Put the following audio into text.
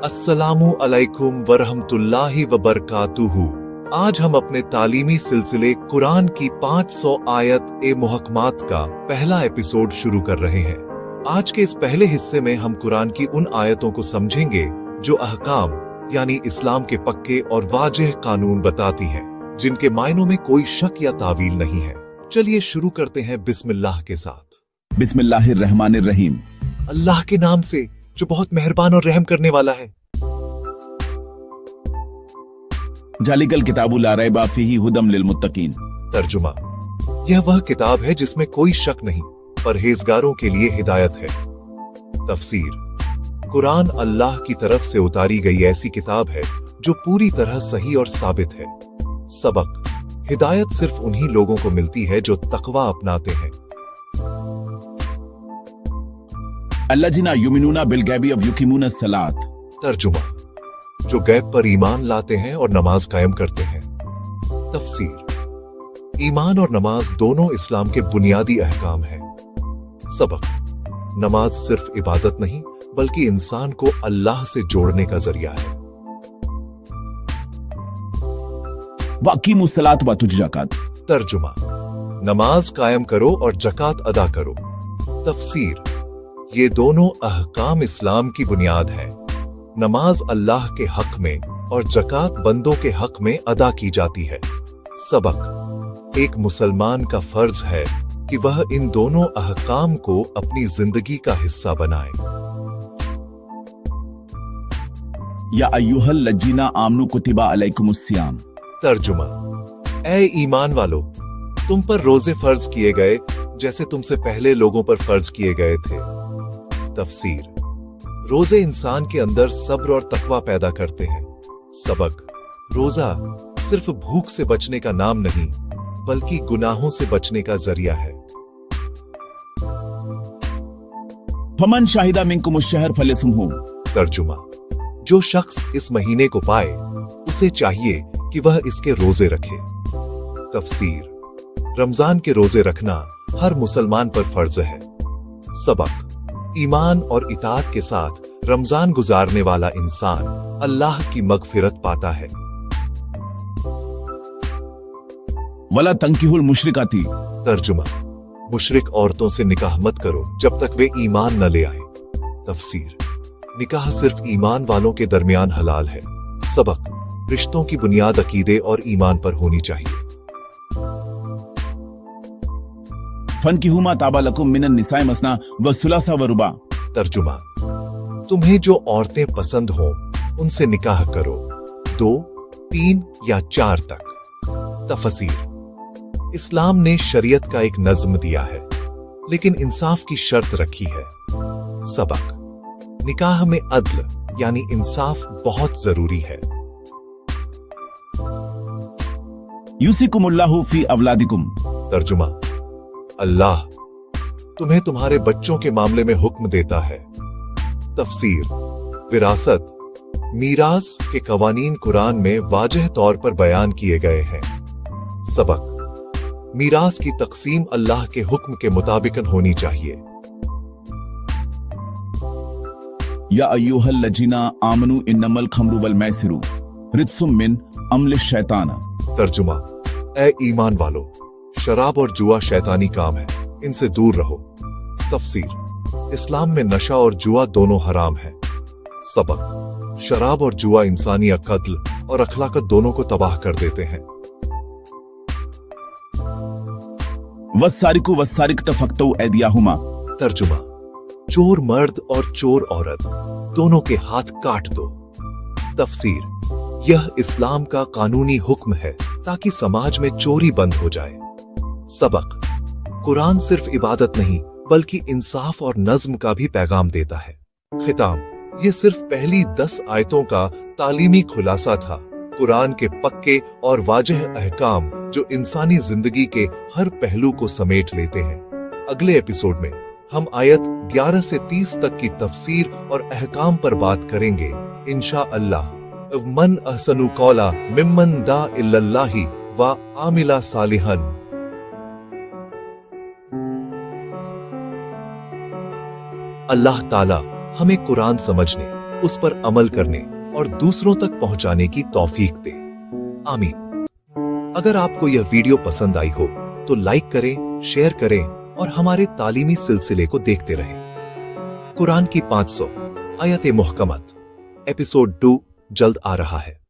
अस्सलामु अलैकुम वरहमतुल्लाहि वबरकातुहू। आज हम अपने तालीमी सिलसिले कुरान की 500 आयत ए मुहकमात का पहला एपिसोड शुरू कर रहे हैं। आज के इस पहले हिस्से में हम कुरान की उन आयतों को समझेंगे जो अहकाम यानी इस्लाम के पक्के और वाज़ेह कानून बताती हैं, जिनके मायनों में कोई शक या तावील नहीं है। चलिए शुरू करते हैं बिस्मिल्लाह के साथ। बिस्मिल्लाहिर्रहमानिर्रहीम। अल्लाह के नाम से जो बहुत मेहरबान और रहम करने वाला है। जालिकल किताबु ला रैबा फीही हुदम लिलमुत्तकीन। तर्जुमा, यह वह किताब है जिसमें कोई शक नहीं, परहेजगारों के लिए हिदायत है। तफसीर, कुरान अल्लाह की तरफ से उतारी गई ऐसी किताब है जो पूरी तरह सही और साबित है। सबक, हिदायत सिर्फ उन्हीं लोगों को मिलती है जो तकवा अपनाते हैं। अल्लज़ीना युमिनूना बिल गैबि व युकीमूना सलात। तर्जुमा, जो गैब पर ईमान लाते हैं और नमाज कायम करते हैं। तफसीर, ईमान और नमाज दोनों इस्लाम के बुनियादी अहकाम हैं। सबक, नमाज सिर्फ इबादत नहीं बल्कि इंसान को अल्लाह से जोड़ने का जरिया है। वकीमुस सलात व तुज ज़कात। तर्जुमा, नमाज कायम करो और जकात अदा करो। तफसीर, ये दोनों अहकाम इस्लाम की बुनियाद है। नमाज अल्लाह के हक में और जकात बंदों के हक में अदा की जाती है। सबक, एक मुसलमान का फर्ज है कि वह इन दोनों अहकाम को अपनी जिंदगी का हिस्सा बनाए। या अय्युहल लजीना आमनु कुतिबा अलैकुमुस सियाम। तर्जुमा, ए ईमान वालो, तुम पर रोजे फर्ज किए गए जैसे तुमसे पहले लोगों पर फर्ज किए गए थे। तफसीर, रोजे इंसान के अंदर सब्र और तकवा पैदा करते हैं। सबक, रोजा सिर्फ भूख से बचने का नाम नहीं बल्कि गुनाहों से बचने का जरिया है। फमन शाहिदा मिनकुमुश शहर फलिसुमहु। तर्जुमा, जो शख्स इस महीने को पाए उसे चाहिए कि वह इसके रोजे रखे। तफसीर, रमजान के रोजे रखना हर मुसलमान पर फर्ज है। सबक, ईमान और इताअत के साथ रमजान गुजारने वाला इंसान अल्लाह की मगफिरत पाता है। वला तंकिहुल मुशरिकाती। तर्जुमा, मुशरिक औरतों से निकाह मत करो जब तक वे ईमान न ले आए। तफसीर, निकाह सिर्फ ईमान वालों के दरमियान हलाल है। सबक, रिश्तों की बुनियाद अकीदे और ईमान पर होनी चाहिए। फनकिहुमा ताबा लकुम मिनन निसाए मसना व सुलासा व रुबा। तर्जुमा, तुम्हें जो औरतें पसंद हों उनसे निकाह करो, 2, 3 या 4 तक। तफसीर, इस्लाम ने शरीयत का एक नज्म दिया है लेकिन इंसाफ की शर्त रखी है। सबक, निकाह में अदल यानी इंसाफ बहुत जरूरी है। युसिकुमुल्लाहु फी अवलादिकुम। तर्जुमा, अल्लाह तुम्हें तुम्हारे बच्चों के मामले में हुक्म देता है। तफसीर, विरासत, मीरास के कवानीन कुरान में वाज़ेह तौर पर बयान किए गए हैं। सबक, मीरास की तकसीम अल्लाह के हुक्म के मुताबिकन होनी चाहिए। या अय्युहल लजीना आमनु इन्नमल खम्रु वल मैसिरु रिज्सुम मिन अमलिश शैतान। तर्जुमा, ए ईमान वालो, शराब और जुआ शैतानी काम है, इनसे दूर रहो। तफसीर, इस्लाम में नशा और जुआ दोनों हराम है। सबक, शराब और जुआ इंसानी अक्ल और अखलाकत दोनों को तबाह कर देते हैं। वस्सारिकु वस्सारिकत फक्तु ऐदियाहुमा। तर्जुमा, चोर मर्द और चोर औरत दोनों के हाथ काट दो। तफसीर, यह इस्लाम का कानूनी हुक्म है ताकि समाज में चोरी बंद हो जाए। सबक, कुरान सिर्फ इबादत नहीं बल्कि इंसाफ और नज्म का भी पैगाम देता है। खिताम, ये सिर्फ पहली 10 आयतों का तालीमी खुलासा था। कुरान के पक्के और वाज़ेह अहकाम जो इंसानी जिंदगी के हर पहलू को समेट लेते हैं। अगले एपिसोड में हम आयत 11 से 30 तक की तफसीर और अहकाम पर बात करेंगे इंशा अल्लाह। मन अहसनु कौला मिम्मन दा इल्लल्लाहि व आमिला सालिहन। अल्लाह ताला हमें कुरान समझने, उस पर अमल करने और दूसरों तक पहुंचाने की तौफीक दे। आमीन। अगर आपको यह वीडियो पसंद आई हो तो लाइक करें, शेयर करें और हमारे तालीमी सिलसिले को देखते रहें। कुरान की 500 आयत मुहकमत एपिसोड 2 जल्द आ रहा है।